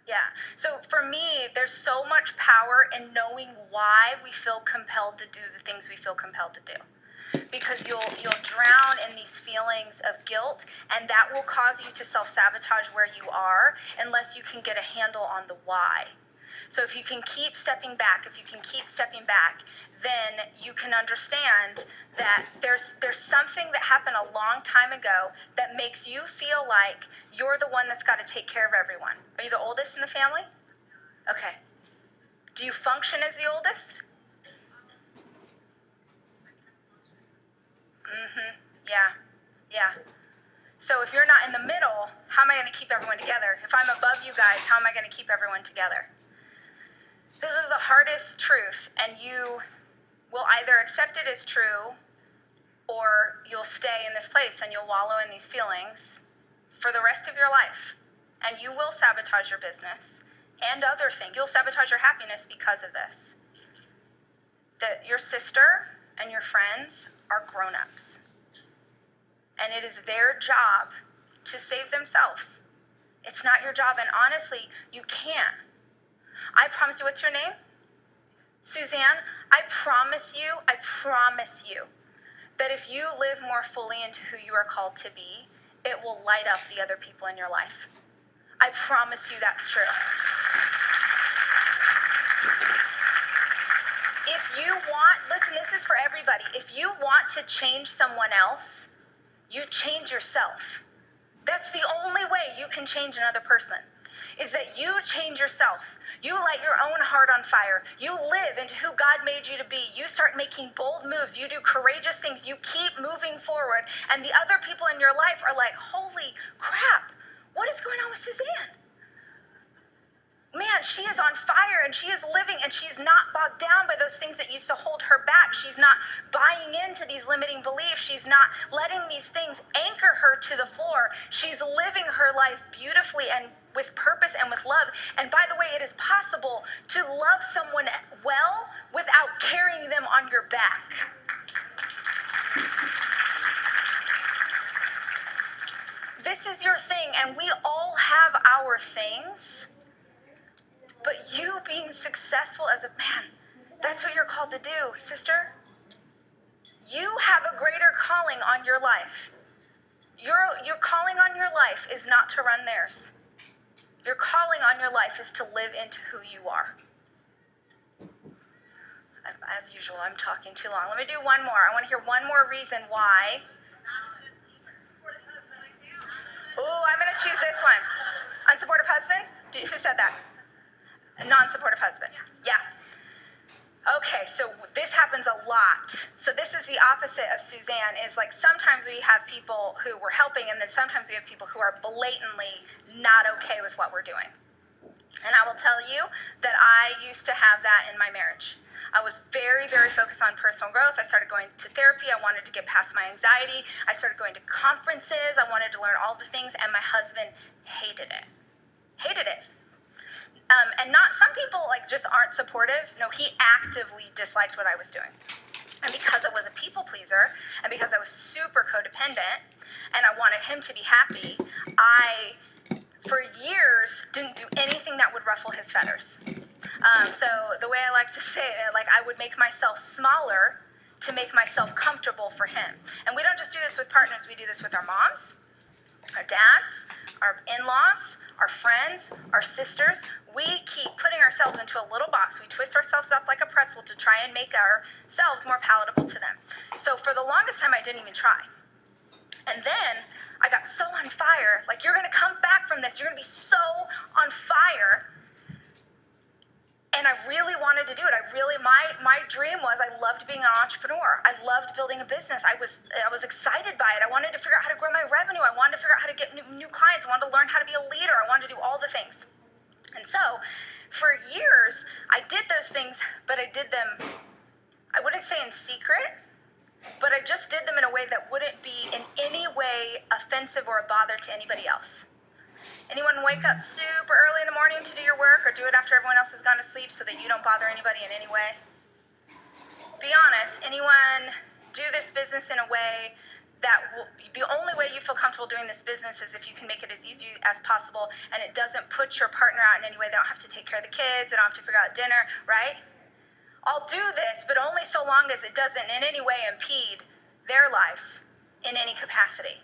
S1: Yeah. So for me, there's so much power in knowing why we feel compelled to do the things we feel compelled to do. Because you'll drown in these feelings of guilt, and that will cause you to self-sabotage where you are unless you can get a handle on the why. So if you can keep stepping back, then you can understand that there's something that happened a long time ago that makes you feel like you're the one that's got to take care of everyone. Are you the oldest in the family? Okay. Do you function as the oldest? Yeah. So if you're not in the middle, how am I going to keep everyone together? If I'm above you guys, how am I going to keep everyone together? This is the hardest truth, and will either accept it as true, or you'll stay in this place and you'll wallow in these feelings for the rest of your life. And you will sabotage your business and other things. You'll sabotage your happiness because of this. That your sister and your friends are grown-ups. And it is their job to save themselves. It's not your job, and honestly, you can't. I promise you, what's your name? Suzanne, I promise you that if you live more fully into who you are called to be, it will light up the other people in your life. I promise you that's true. If you want, listen, this is for everybody. If you want to change someone else, you change yourself. That's the only way you can change another person, is that you change yourself. You light your own heart on fire. You live into who God made you to be. You start making bold moves. You do courageous things. You keep moving forward. And the other people in your life are like, holy crap, what is going on with Suzanne? Man, she is on fire and she is living and she's not bogged down by those things that used to hold her back. She's not buying into these limiting beliefs. She's not letting these things anchor her to the floor. She's living her life beautifully and with purpose and with love. And by the way, it is possible to love someone well without carrying them on your back. This is your thing, and we all have our things. But you being successful as a man, that's what you're called to do, sister. You have a greater calling on your life. Your calling on your life is not to run theirs. Your calling on your life is to live into who you are. As usual, I'm talking too long. Let me do one more. I want to hear one more reason why. Oh, I'm going to choose this one. Unsupportive husband? Who said that? A non-supportive husband. Yeah. Okay, so this happens a lot. So this is the opposite of Suzanne, is like sometimes we have people who we're helping, and then sometimes we have people who are blatantly not okay with what we're doing. And I will tell you that I used to have that in my marriage. I was very, very focused on personal growth. I started going to therapy. I wanted to get past my anxiety. I started going to conferences. I wanted to learn all the things, and my husband hated it. Hated it. And not, some people like just aren't supportive. No, he actively disliked what I was doing. And because I was a people pleaser, and because I was super codependent, and I wanted him to be happy, I, for years, didn't do anything that would ruffle his feathers. So the way I like to say it, like I would make myself smaller to make myself comfortable for him. And we don't just do this with partners, we do this with our moms, our dads, our in-laws, our friends, our sisters. We keep putting ourselves into a little box. We twist ourselves up like a pretzel to try and make ourselves more palatable to them. So for the longest time, I didn't even try. And then I got so on fire, like, you're going to come back from this. You're going to be so on fire. And I really wanted to do it. My dream was, I loved being an entrepreneur. I loved building a business. I was excited by it. I wanted to figure out how to grow my revenue. I wanted to figure out how to get new clients. I wanted to learn how to be a leader. I wanted to do all the things. And so for years, I did those things, but I did them, I wouldn't say in secret, but I just did them in a way that wouldn't be in any way offensive or a bother to anybody else. Anyone wake up super early in the morning to do your work, or do it after everyone else has gone to sleep so that you don't bother anybody in any way? Be honest, anyone do this business in a way that the only way you feel comfortable doing this business is if you can make it as easy as possible, and it doesn't put your partner out in any way. They don't have to take care of the kids, they don't have to figure out dinner, right? I'll do this, but only so long as it doesn't in any way impede their lives in any capacity.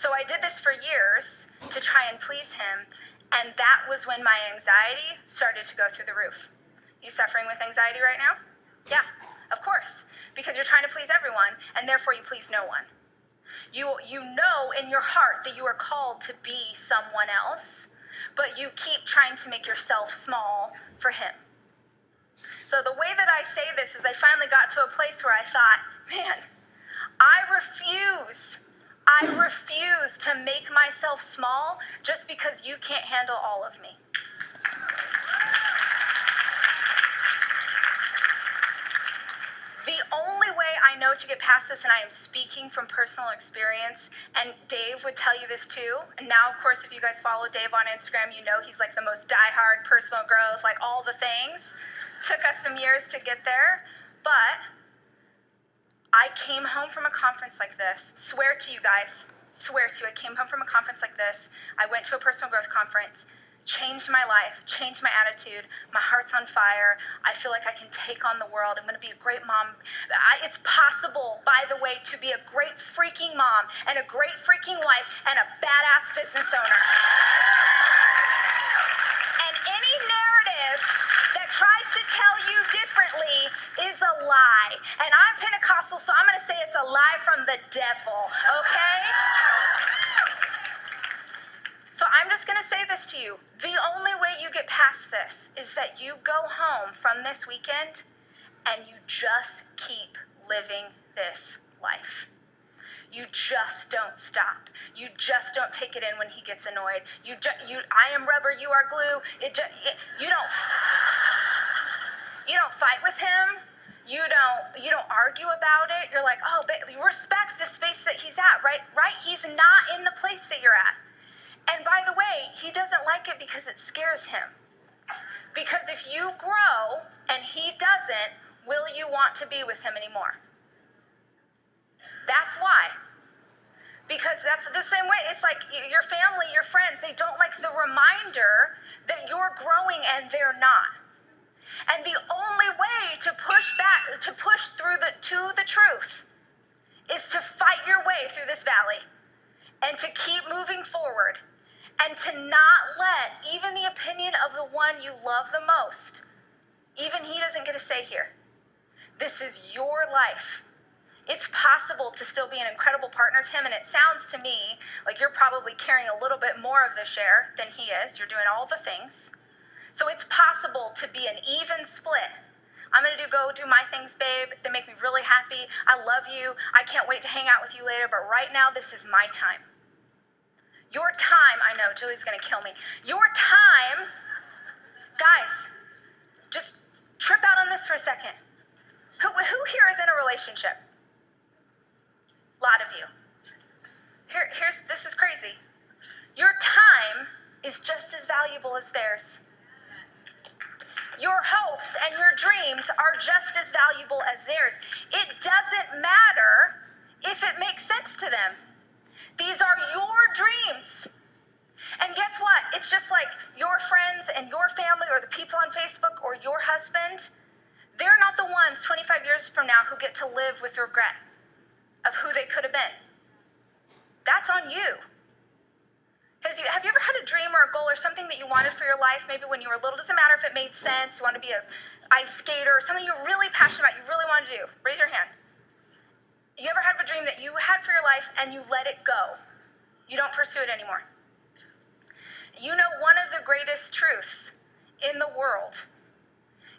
S1: So I did this for years to try and please him, and that was when my anxiety started to go through the roof. You suffering with anxiety right now? Yeah, of course, because you're trying to please everyone, and therefore you please no one. You know in your heart that you are called to be someone else, but you keep trying to make yourself small for him. So the way that I say this is I finally got to a place where I thought, man, I refuse to make myself small just because you can't handle all of me. The only way I know to get past this, and I am speaking from personal experience, and Dave would tell you this too, and now, of course, if you guys follow Dave on Instagram, you know he's like the most diehard personal growth, like all the things. Took us some years to get there, but I came home from a conference like this, swear to you guys, swear to you, I came home from a conference like this, I went to a personal growth conference, changed my life, changed my attitude, my heart's on fire, I feel like I can take on the world, I'm gonna be a great mom. It's possible, by the way, to be a great freaking mom and a great freaking wife and a badass business owner. And any narrative that tries to tell you differently is a lie. And I'm Pentecostal, so I'm gonna say it's a lie from the devil, okay? So I'm just going to say this to you. The only way you get past this is that you go home from this weekend and you just keep living this life. You just don't stop. You just don't take it in when he gets annoyed. I am rubber, you are glue. You don't fight with him. You don't argue about it. You're like, oh, but you respect the space that he's at, right? Right? He's not in the place that you're at. And by the way, he doesn't like it because it scares him. Because if you grow and he doesn't, will you want to be with him anymore? That's why. Because that's the same way. It's like your family, your friends, they don't like the reminder that you're growing and they're not. And the only way to push back, to push through to the truth is to fight your way through this valley and to keep moving forward. And to not let even the opinion of the one you love the most, even he doesn't get a say here. This is your life. It's possible to still be an incredible partner to him, and it sounds to me like you're probably carrying a little bit more of the share than he is. You're doing all the things. So it's possible to be an even split. I'm going to go do my things, babe. They make me really happy. I love you. I can't wait to hang out with you later, but right now this is my time. Your time, I know, Julie's gonna kill me. Your time, guys, just trip out on this for a second. Who here is in a relationship? A lot of you. This is crazy. Your time is just as valuable as theirs. Your hopes and your dreams are just as valuable as theirs. It doesn't matter if it makes sense to them. These are your dreams. And guess what? It's just like your friends and your family or the people on Facebook or your husband. They're not the ones 25 years from now who get to live with regret of who they could have been. That's on you. Have you ever had a dream or a goal or something that you wanted for your life, maybe when you were little? Doesn't matter if it made sense. You want to be an ice skater or something you're really passionate about, you really want to do. Raise your hand. You ever have a dream that you had for your life and you let it go? You don't pursue it anymore. You know, one of the greatest truths in the world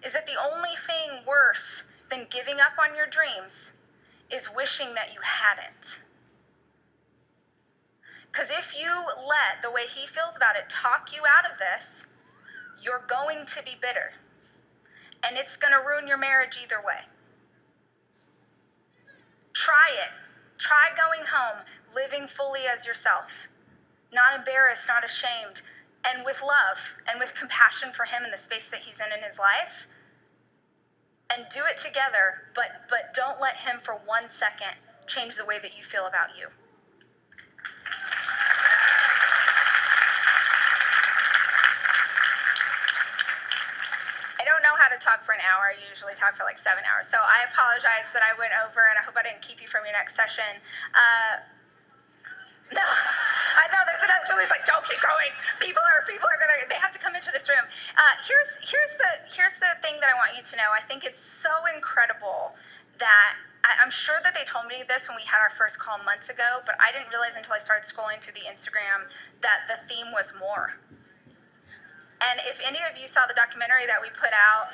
S1: is that the only thing worse than giving up on your dreams is wishing that you hadn't. Because if you let the way he feels about it talk you out of this, you're going to be bitter. And it's going to ruin your marriage either way. Try it. Try going home, living fully as yourself. Not embarrassed, not ashamed, and with love and with compassion for him and the space that he's in his life. And do it together, but don't let him for 1 second change the way that you feel about you. I don't know how to talk for an hour. I usually talk for like 7 hours. So I apologize that I went over, and I hope I didn't keep you from your next session. No, I know there's another. Julie's like, don't keep going. People are gonna. They have to come into this room. Here's the thing that I want you to know. I think it's so incredible that I'm sure that they told me this when we had our first call months ago, but I didn't realize until I started scrolling through the Instagram that the theme was more. And if any of you saw the documentary that we put out,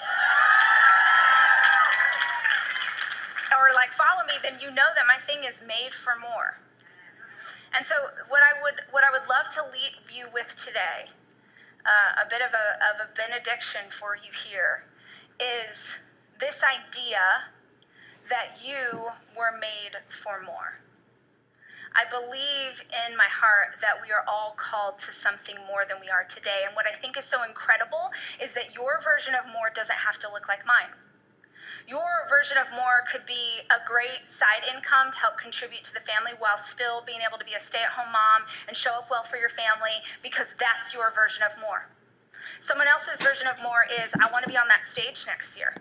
S1: or like follow me, then you know that my thing is made for more. And so what I would love to leave you with today, a bit of a benediction for you here, is this idea that you were made for more. I believe in my heart that we are all called to something more than we are today. And what I think is so incredible is that your version of more doesn't have to look like mine. Your version of more could be a great side income to help contribute to the family while still being able to be a stay-at-home mom and show up well for your family, because that's your version of more. Someone else's version of more is, I want to be on that stage next year.